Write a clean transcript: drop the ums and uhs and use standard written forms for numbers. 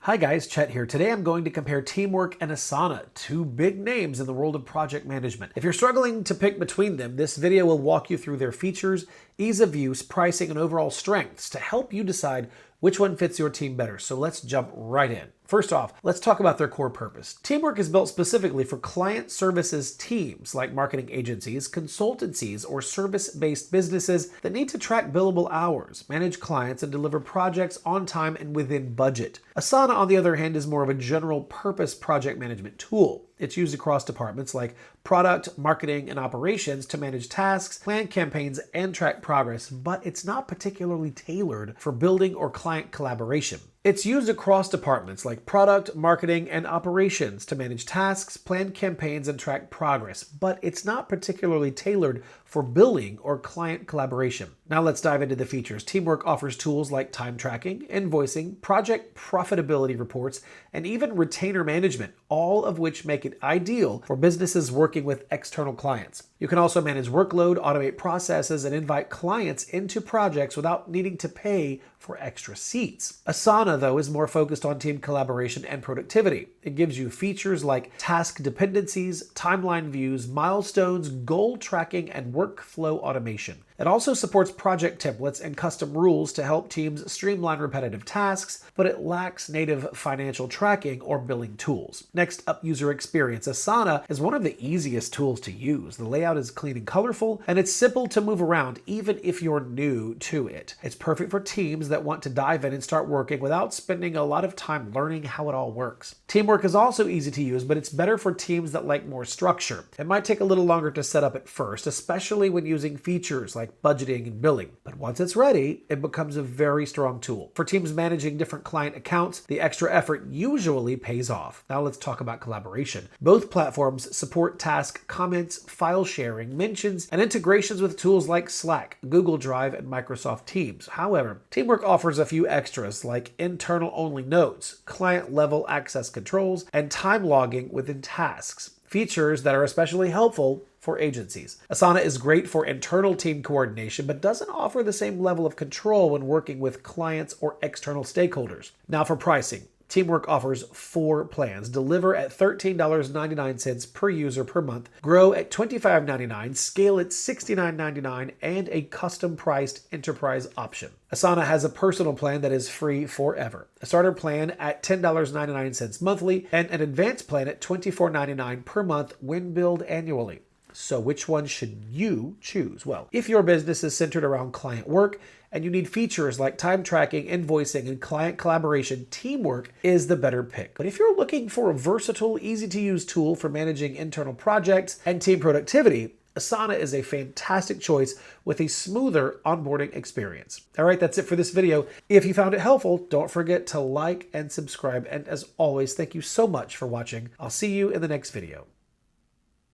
Hi guys, Chet here. Today I'm going to compare Teamwork and Asana, two big names in the world of project management. If you're struggling to pick between them, this video will walk you through their features, ease of use, pricing, and overall strengths to help you decide which one fits your team better. So let's jump right in. First off, let's talk about their core purpose. Teamwork is built specifically for client services teams like marketing agencies, consultancies, or service-based businesses that need to track billable hours, manage clients, and deliver projects on time and within budget. Asana, on the other hand, is more of a general purpose project management tool. It's used across departments like product, marketing, and operations to manage tasks, plan campaigns, and track progress, but it's not particularly tailored for building or client collaboration. It's used across departments like product, marketing, and operations to manage tasks, plan campaigns, and track progress, but it's not particularly tailored for billing or client collaboration. Now let's dive into the features. Teamwork offers tools like time tracking, invoicing, project profitability reports, and even retainer management, all of which make it ideal for businesses working with external clients. You can also manage workload, automate processes, and invite clients into projects without needing to pay for extra seats. Asana, though, is more focused on team collaboration and productivity. It gives you features like task dependencies, timeline views, milestones, goal tracking, and workflow automation. It also supports project templates and custom rules to help teams streamline repetitive tasks, but it lacks native financial tracking or billing tools. Next up, user experience. Asana is one of the easiest tools to use. The layout is clean and colorful, and it's simple to move around even if you're new to it. It's perfect for teams that want to dive in and start working without spending a lot of time learning how it all works. Teamwork is also easy to use, but it's better for teams that like more structure. It might take a little longer to set up at first, especially when using features like budgeting and billing. But once it's ready, it becomes a very strong tool. For teams managing different client accounts, the extra effort usually pays off. Now let's talk about collaboration. Both platforms support task comments, file sharing, mentions, and integrations with tools like Slack, Google Drive, and Microsoft Teams. However, Teamwork offers a few extras like internal-only notes, client-level access controls, and time logging within tasks. Features that are especially helpful for agencies. Asana is great for internal team coordination, but doesn't offer the same level of control when working with clients or external stakeholders. Now for pricing. Teamwork offers 4 plans. Deliver at $13.99 per user per month, grow at $25.99, scale at $69.99, and a custom-priced enterprise option. Asana has a personal plan that is free forever, a starter plan at $10.99 monthly, and an advanced plan at $24.99 per month when billed annually. So which one should you choose? Well, if your business is centered around client work and you need features like time tracking, invoicing, and client collaboration, Teamwork is the better pick. But if you're looking for a versatile, easy-to-use tool for managing internal projects and team productivity, Asana is a fantastic choice with a smoother onboarding experience. All right, that's it for this video. If you found it helpful, don't forget to like and subscribe. And as always, thank you so much for watching. I'll see you in the next video.